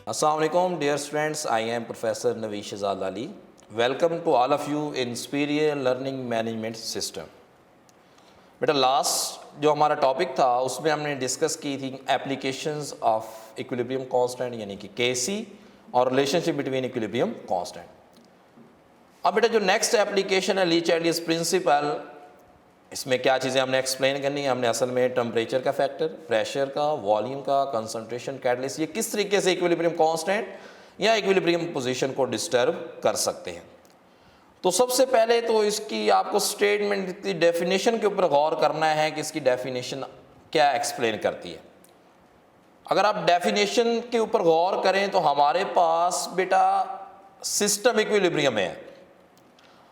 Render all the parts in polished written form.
Assalamualaikum dear students, I am Professor Naveed Shahzad Ali. Welcome to all of you in Superior Learning Management System. बेटा last जो हमारा topic था उसमें हमने discuss की थी एप्लीकेशंस ऑफ इक्विलिब्रियम कांस्टेंट यानी कि केसी और रिलेशनशिप बिटवीन इक्विलिब्रियम कांस्टेंट। अब बेटा जो नेक्स्ट एप्लीकेशन है ली चाइल्डिस प्रिंसिपल, इसमें क्या चीज़ें हमने एक्सप्लेन करनी है। हमने असल में टेम्परेचर का फैक्टर, प्रेशर का, वॉल्यूम का, कंसंट्रेशन, कैटलिस्ट, ये किस तरीके से इक्विलिब्रियम कांस्टेंट या इक्विलिब्रियम पोजीशन को डिस्टर्ब कर सकते हैं। तो सबसे पहले तो इसकी आपको स्टेटमेंट की डेफिनेशन के ऊपर गौर करना है कि इसकी डेफिनेशन क्या एक्सप्लेन करती है। अगर आप डेफिनेशन के ऊपर गौर करें तो हमारे पास बेटा सिस्टम इक्विलिब्रियम है।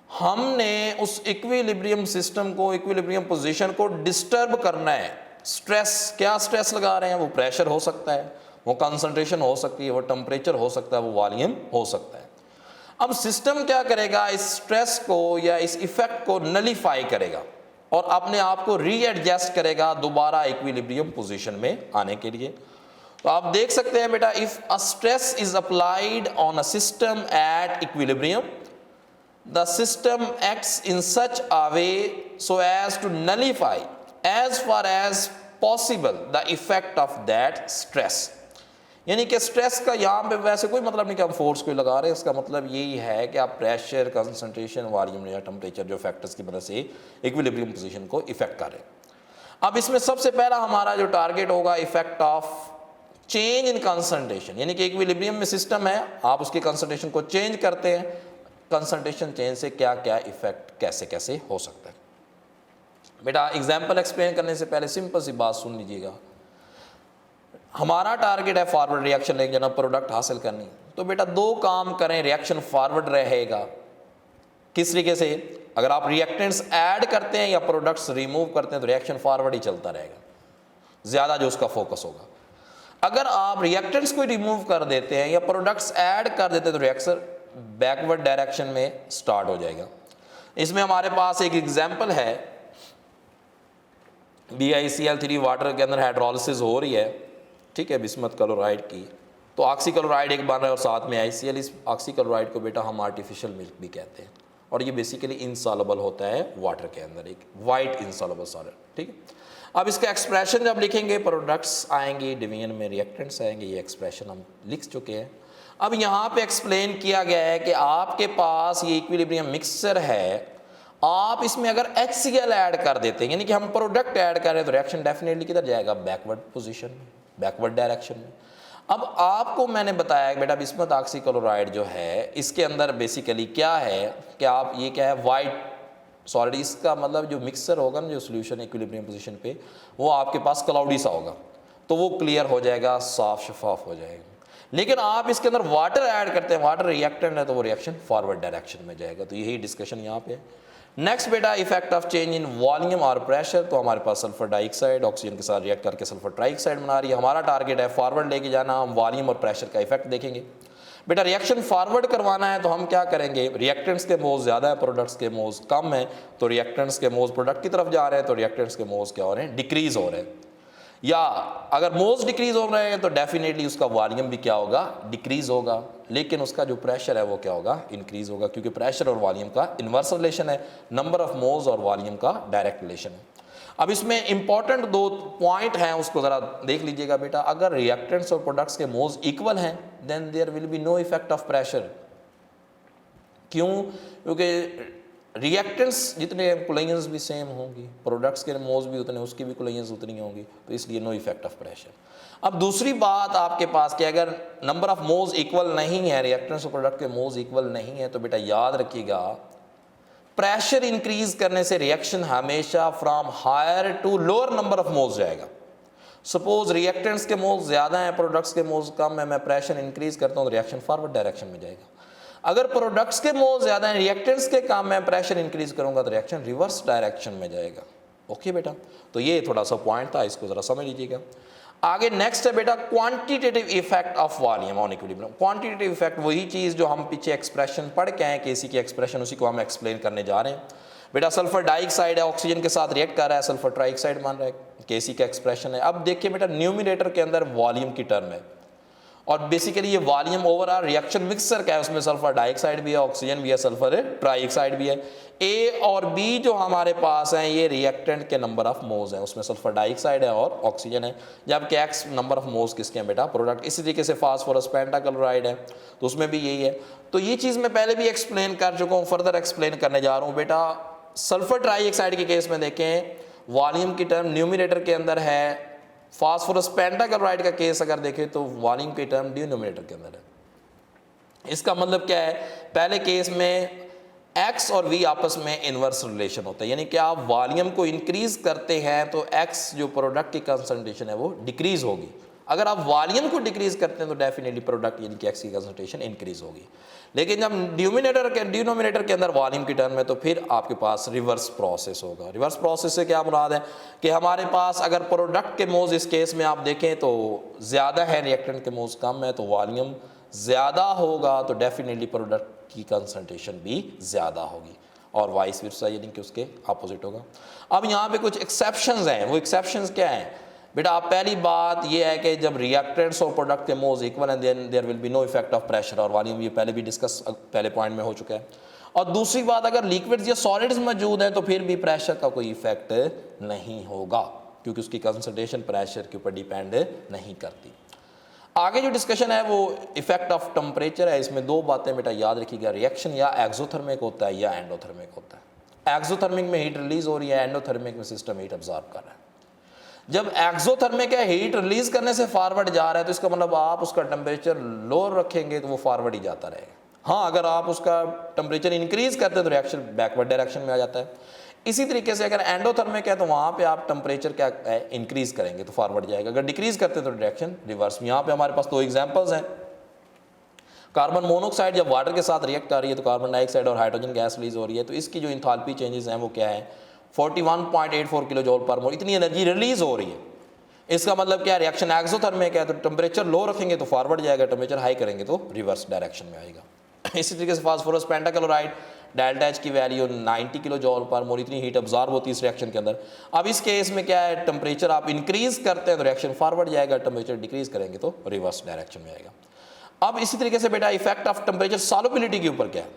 हमने उस इक्विलिब्रियम सिस्टम को, इक्विलिब्रियम पोजीशन को डिस्टर्ब करना है। स्ट्रेस, क्या स्ट्रेस लगा रहे हैं? वो प्रेशर हो सकता है, वो कंसंट्रेशन हो सकती है, वो टेम्परेचर हो सकता है, वो वॉल्यूम हो सकता है। अब सिस्टम क्या करेगा? इस स्ट्रेस को या इस इफेक्ट को नलीफाई करेगा और अपने आप को रीएडजस्ट करेगा दोबारा इक्विलिब्रियम पोजीशन में आने के लिए। तो आप देख सकते हैं बेटा, if a stress is applied on a system at equilibrium, the system acts in such a way so as to nullify as far as possible the effect of that stress। यानी कि स्ट्रेस का यहाँ पे वैसे कोई मतलब नहीं कि हम फोर्स कोई लगा रहे हैं, इसका मतलब यही है कि आप प्रेशर, कंसंट्रेशन, वॉल्यूम या टेम्परेचर जो फैक्टर्स की वजह से इक्विलिब्रियम पोजीशन को इफेक्ट कर रहे हैं। अब इसमें सबसे पहला हमारा जो टारगेट होगा effect of change in concentration, यानी कि इक्विलिब्रियम में सिस्टम है, आप उसके कंसंट्रेशन को चेंज करते हैं। कंसंट्रेशन चेंज से क्या क्या इफेक्ट कैसे कैसे हो सकता है। बेटा एग्जाम्पल एक्सप्लेन करने से पहले सिंपल सी बात सुन लीजिएगा। हमारा टारगेट है फॉरवर्ड रिएक्शन लेके जाना, प्रोडक्ट हासिल करनी। तो बेटा दो काम करें, रिएक्शन फॉरवर्ड रहेगा। किस तरीके से? अगर आप रिएक्टेंट्स ऐड करते हैं या प्रोडक्ट्स रिमूव करते हैं तो रिएक्शन फॉरवर्ड ही चलता रहेगा, ज्यादा जो उसका फोकस होगा। अगर आप रिएक्टेंट्स को रिमूव कर देते हैं या प्रोडक्ट्स ऐड कर देते हैं तो रिएक्शन बैकवर्ड डायरेक्शन में स्टार्ट हो जाएगा। इसमें हमारे पास एक एग्जांपल है, BiCl3 वाटर के अंदर हाइड्रोलिसिस हो रही है, ठीक है, बिस्मथ क्लोराइड की। तो ऑक्सीक्लोराइड एक बन रहा है और साथ में ICl। इस ऑक्सीक्लोराइड को बेटा हम आर्टिफिशियल मिल्क भी कहते हैं और ये बेसिकली इनसॉल्युबल होता है वाटर के अंदर, एक वाइट इनसॉल्युबल सॉलिड, ठीक है। अब इसका एक्सप्रेशन जब लिखेंगे, प्रोडक्ट्स आएंगे, डिवीजन में रिएक्टेंट्स आएंगे, ये एक्सप्रेशन हम लिख चुके हैं। अब यहाँ पे एक्सप्लेन किया गया है कि आपके पास ये इक्विलिब्रियम मिक्सचर है, आप इसमें अगर HCl ऐड कर देते हैं, यानी कि हम प्रोडक्ट ऐड कर रहे हैं तो रिएक्शन डेफिनेटली किधर जाएगा? बैकवर्ड पोजीशन में, बैकवर्ड डायरेक्शन में। अब आपको मैंने बताया कि बेटा बिस्मथ ऑक्सीक्लोराइड जो है इसके अंदर बेसिकली क्या है कि आप ये क्या है, वाइट सॉलिड। इसका मतलब जो मिक्सचर होगा ना, जो सोल्यूशन इक्विलिब्रियम पोजीशन पे, वो आपके पास क्लाउडी सा होगा, तो वो क्लियर हो जाएगा, साफ शफाफ हो जाएगा। लेकिन आप इसके अंदर वाटर ऐड करते हैं, वाटर रिएक्टेंट है, तो वो रिएक्शन फॉरवर्ड डायरेक्शन में जाएगा। तो यही डिस्कशन यहाँ पे है। नेक्स्ट बेटा effect of change in volume और प्रेशर। तो हमारे पास सल्फर डाइऑक्साइड ऑक्सीजन के साथ रिएक्ट करके सल्फर ट्राइऑक्साइड बना रही है। हमारा टारगेट है फॉरवर्ड लेके जाना, हम वॉल्यूम और प्रेशर का इफेक्ट देखेंगे। बेटा रिएक्शन फॉरवर्ड करवाना है तो हम क्या करेंगे? रिएक्टेंट्स के मोल्स ज़्यादा है, प्रोडक्ट्स के मोल्स कम है, तो रिएक्टेंट्स के मोल्स प्रोडक्ट की तरफ जा रहे हैं, तो रिएक्टेंट्स के मोल्स क्या हो रहे हैं? डिक्रीज हो रहे हैं। या अगर मोल्स डिक्रीज हो रहे हैं तो डेफिनेटली उसका वॉल्यूम भी क्या होगा? डिक्रीज होगा। लेकिन उसका जो प्रेशर है वो क्या होगा? इंक्रीज होगा, क्योंकि प्रेशर और वॉल्यूम का इन्वर्स रिलेशन है, नंबर ऑफ मोल्स और वॉल्यूम का डायरेक्ट रिलेशन है। अब इसमें इंपॉर्टेंट दो पॉइंट हैं, उसको जरा देख लीजिएगा बेटा। अगर रिएक्टेंट्स और प्रोडक्ट्स के मोल्स इक्वल हैं then there will be no effect of pressure. क्यों? क्योंकि रिएक्टेंट्स जितने कोलिजन्स भी सेम होंगी, प्रोडक्ट्स के मोल्स भी उतने, उसकी भी कोलिजन्स उतनी होंगी, तो इसलिए नो इफेक्ट ऑफ प्रेशर। अब दूसरी बात आपके पास कि अगर नंबर ऑफ मोल्स इक्वल नहीं है, रिएक्टेंट्स और प्रोडक्ट के मोल्स इक्वल नहीं है, तो बेटा याद रखिएगा प्रेशर इंक्रीज करने से रिएक्शन हमेशा from higher to lower number of moles जाएगा। सपोज रिएक्टेंट्स के मोल्स ज़्यादा हैं, प्रोडक्ट्स के मोल्स कम है, मैं प्रेशर इंक्रीज करता हूँ तो रिएक्शन फॉरवर्ड डायरेक्शन में जाएगा। अगर प्रोडक्ट्स के मोल्स ज़्यादा हैं, रिएक्टेंट्स के कम है, प्रेशर इंक्रीज करूँगा तो रिएक्शन रिवर्स डायरेक्शन में जाएगा। ओके बेटा, तो ये थोड़ा सा पॉइंट था, इसको ज़रा समझ लीजिएगा। आगे नेक्स्ट है बेटा quantitative effect of volume on equilibrium. Quantitative effect वही चीज़ जो हम पीछे एक्सप्रेशन पढ़ के आए, केसी की एक्सप्रेशन, उसी को हम एक्सप्लेन करने जा रहे हैं। बेटा सल्फर डाइऑक्साइड है, ऑक्सीजन के साथ रिएक्ट कर रहा है, सल्फर ट्राइऑक्साइड बन रहा है, केसी का एक्सप्रेशन है। अब देखिए बेटा न्यूमिनेटर के अंदर वॉल्यूम की टर्म है और बेसिकली ये वॉल्यूम ओवरऑल रिएक्शन मिक्सचर क्या है, उसमें सल्फर डाइऑक्साइड भी है, ऑक्सीजन भी है, सल्फर ट्राइऑक्साइड भी है। ए और बी जो हमारे पास हैं ये रिएक्टेंट के नंबर ऑफ मोल्स हैं, उसमें सल्फर डाइऑक्साइड है और ऑक्सीजन है, जबकि एक्स नंबर ऑफ मोल्स किसके हैं बेटा, प्रोडक्ट। इसी तरीके से फास्फोरस पेंटाक्लोराइड है तो उसमें भी यही है। तो ये चीज़ मैं पहले भी एक्सप्लेन कर चुका हूँ, फर्दर एक्सप्लेन करने जा रहा हूँ बेटा। सल्फर ट्राइऑक्साइड के केस में देखें वॉल्यूम की टर्म न्यूमिनेटर के अंदर है, फास्फोरस पेंटाक्लोराइड का केस अगर देखें तो वॉल्यूम की टर्म डिनोमिनेटर के अंदर है। इसका मतलब क्या है, पहले केस में x और v आपस में इनवर्स रिलेशन होता है, यानी कि आप वॉल्यूम को इंक्रीज करते हैं तो x जो प्रोडक्ट की कंसंट्रेशन है वो डिक्रीज होगी, अगर आप वॉल्यूम को डिक्रीज करते हैं तो डेफिनेटली प्रोडक्ट यानी कि x की कंसंट्रेशन इंक्रीज होगी। लेकिन जब डिनोमिनेटर के अंदर वॉल्यूम की टर्म है तो फिर आपके पास रिवर्स प्रोसेस होगा। रिवर्स प्रोसेस से क्या मुराद है कि हमारे पास अगर प्रोडक्ट के मोल्स इस केस में आप देखें तो ज़्यादा है, रिएक्टेंट के मोल्स कम है, तो वॉल्यूम ज़्यादा होगा तो डेफिनेटली प्रोडक्ट की कंसंट्रेशन भी ज़्यादा होगी, और वाइस वर्सा यानी कि उसके अपोजिट होगा। अब यहाँ पे कुछ एक्सेप्शंस हैं, वो एक्सेप्शंस क्या हैं बेटा। आप पहली बात ये है कि जब रिएक्टेंट्स और प्रोडक्ट के मोल्स इक्वल हैं then there will be no effect of pressure और वॉल्यूम, ये पहले भी डिस्कस पहले पॉइंट में हो चुका है। और दूसरी बात, अगर लिक्विड्स या सॉलिड्स मौजूद हैं तो फिर भी प्रेशर का कोई इफेक्ट नहीं होगा, क्योंकि उसकी कंसंट्रेशन प्रेशर के ऊपर डिपेंड नहीं करती। आगे जो डिस्कशन है वो इफेक्ट ऑफ टेम्परेचर है। इसमें दो बातें बेटा याद रखिएगा, रिएक्शन या एक्सोथर्मिक होता है या एंडोथर्मिक होता है। एक्सोथर्मिक में हीट रिलीज हो रही है, एंडोथर्मिक में सिस्टम हीट अब्सॉर्ब कर रहा है। जब एक्सोथर्मिक है, हीट रिलीज करने से फॉरवर्ड जा रहा है, तो इसका मतलब आप उसका टेम्परेचर लोअर रखेंगे तो वो फॉरवर्ड ही जाता रहेगा। हाँ, अगर आप उसका टेम्परेचर इंक्रीज करते हैं तो रिएक्शन बैकवर्ड डायरेक्शन में आ जाता है। इसी तरीके से अगर एंडोथर्मिक है तो वहाँ पे आप टेम्परेचर क्या इंक्रीज करेंगे तो फॉरवर्ड जाएगा, अगर डिक्रीज करते हैं तो डायरेक्शन रिवर्स। यहाँ पे हमारे पास दो एग्जांपल्स हैं। कार्बन मोनोऑक्साइड जब वाटर के साथ रिएक्ट कर रही है तो कार्बन डाइऑक्साइड और हाइड्रोजन गैस रिलीज हो रही है, तो इसकी जो इंथैल्पी चेंजेस हैं वो क्या है, 41.84 किलो जूल पर मोल, इतनी एनर्जी रिलीज हो रही है। इसका मतलब क्या, रिएक्शन एक्सोथर्मिक है तो टेम्परेचर लो रखेंगे तो फॉरवर्ड जाएगा, टेम्परेचर हाई करेंगे तो रिवर्स डायरेक्शन में आएगा। इसी तरीके से फास्फोरस पेंटाक्लोराइड डेल्टा एच की वैल्यू 90 किलो जूल पर मोल, इतनी हीट अब्सॉर्ब होती है इस रिएक्शन के अंदर। अब इस केस में क्या है, टेम्परेचर आप इंक्रीज करते हैं तो रिएक्शन फॉरवर्ड जाएगा, टेम्परेचर डिक्रीज करेंगे तो रिवर्स डायरेक्शन में आएगा। अब इसी तरीके से बेटा इफेक्ट ऑफ टेम्परेचर सॉल्युबिलिटी के ऊपर क्या है,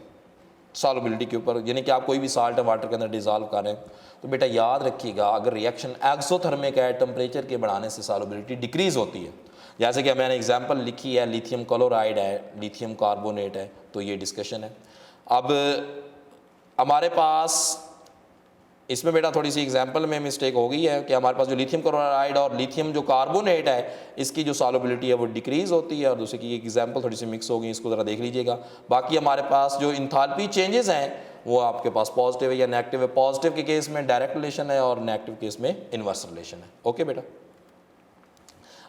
सॉल्युबिलिटी के ऊपर, यानी कि आप कोई भी साल्ट वाटर के अंदर डिजॉल्व कर रहे हैं तो बेटा याद रखिएगा अगर रिएक्शन एक्सोथर्मिक है, टेम्परेचर के बढ़ाने से सॉल्युबिलिटी डिक्रीज होती है। जैसे कि मैंने एग्जांपल लिखी है, लिथियम क्लोराइड है, लिथियम कार्बोनेट है, तो ये डिस्कशन है। अब हमारे पास इसमें बेटा थोड़ी सी एग्जांपल में मिस्टेक हो गई है कि हमारे पास जो लिथियम क्लोराइड और लिथियम जो कार्बोनेट है इसकी जो सॉल्युबिलिटी है वो डिक्रीज होती है, और दूसरी की एग्जांपल थोड़ी सी मिक्स हो गई, इसको ज़रा देख लीजिएगा। बाकी हमारे पास जो इंथैल्पी चेंजेस हैं वो आपके पास पॉजिटिव है या नेगेटिव है। पॉजिटिव के केस में डायरेक्ट रिलेशन है और नेगेटिव केस में इनवर्स रिलेशन है। ओके बेटा,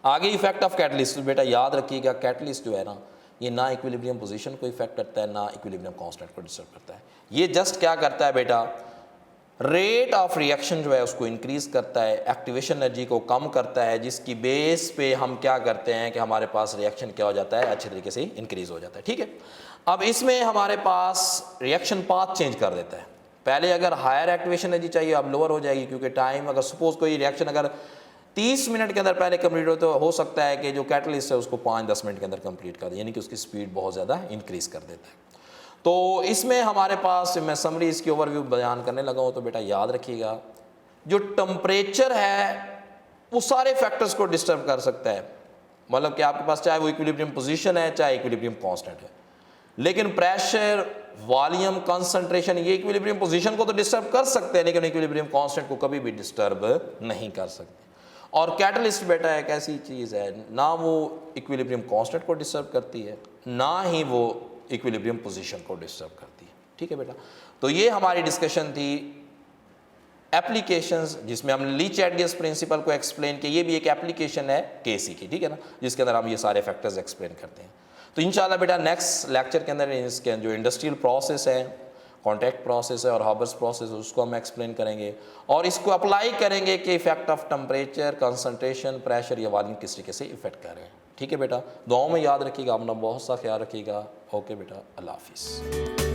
आगे इफेक्ट ऑफ कैटलिस्ट, बेटा याद रखिएगा कैटलिस्ट जो है ना ये ना इक्विलिब्रियम पोजीशन को इफेक्ट करता है ना इक्विलिब्रियम कांस्टेंट को डिस्टर्ब करता है। ये जस्ट क्या करता है बेटा, रेट ऑफ रिएक्शन जो है उसको इंक्रीज करता है, एक्टिवेशन एनर्जी को कम करता है, जिसकी बेस पे हम क्या करते हैं कि हमारे पास रिएक्शन क्या हो जाता है, अच्छे तरीके से इंक्रीज हो जाता है। ठीक है, अब इसमें हमारे पास रिएक्शन पाथ चेंज कर देता है। पहले अगर हायर एक्टिवेशन एनर्जी चाहिए अब लोअर हो जाएगी, क्योंकि टाइम अगर सपोज कोई रिएक्शन अगर 30 मिनट के अंदर पहले कंप्लीट हो तो हो सकता है कि जो कैटलिस्ट है उसको 5-10 मिनट के अंदर कंप्लीट कर दे, यानी कि उसकी स्पीड बहुत ज़्यादा इंक्रीज कर देता है। तो इसमें हमारे पास मैं समरी इसकी ओवरव्यू बयान करने लगा हूँ, तो बेटा याद रखिएगा जो टेम्परेचर है वो सारे फैक्टर्स को डिस्टर्ब कर सकता है। मतलब कि आपके पास चाहे वो इक्विलिब्रियम पोजीशन है चाहे इक्विलिब्रियम कांस्टेंट है, लेकिन प्रेशर, वॉल्यूम, कंसंट्रेशन ये इक्विलिब्रियम पोजीशन को तो डिस्टर्ब कर सकते हैं लेकिन इक्विलिब्रियम कांस्टेंट को कभी भी डिस्टर्ब नहीं कर सकते। और कैटलिस्ट बेटा एक ऐसी चीज़ है ना वो इक्विलिब्रियम कांस्टेंट को डिस्टर्ब करती है ना ही वो इक्विलिब्रियम पोजीशन को डिस्टर्ब करती है। ठीक है बेटा, तो ये हमारी डिस्कशन थी एप्लीकेशंस, जिसमें हमने लीच-एडियस प्रिंसिपल को एक्सप्लेन किया। ये भी एक एप्लीकेशन है केसी की, ठीक है ना, जिसके अंदर हम ये सारे फैक्टर्स एक्सप्लेन करते हैं। तो इंशाल्लाह बेटा नेक्स्ट लेक्चर के अंदर इसके जो इंडस्ट्रियल प्रोसेस है, कॉन्टैक्ट प्रोसेस है और हाबर्स प्रोसेस है उसको हम एक्सप्लेन करेंगे और इसको अप्लाई करेंगे कि effect of temperature, concentration, pressure या वॉल्यूम किस तरीके से इफेक्ट कर रहे हैं। ठीक है बेटा, दुआओं में याद रखिएगा, अपना बहुत सा ख्याल रखिएगा। ओके बेटा, अल्लाह हाफिज़।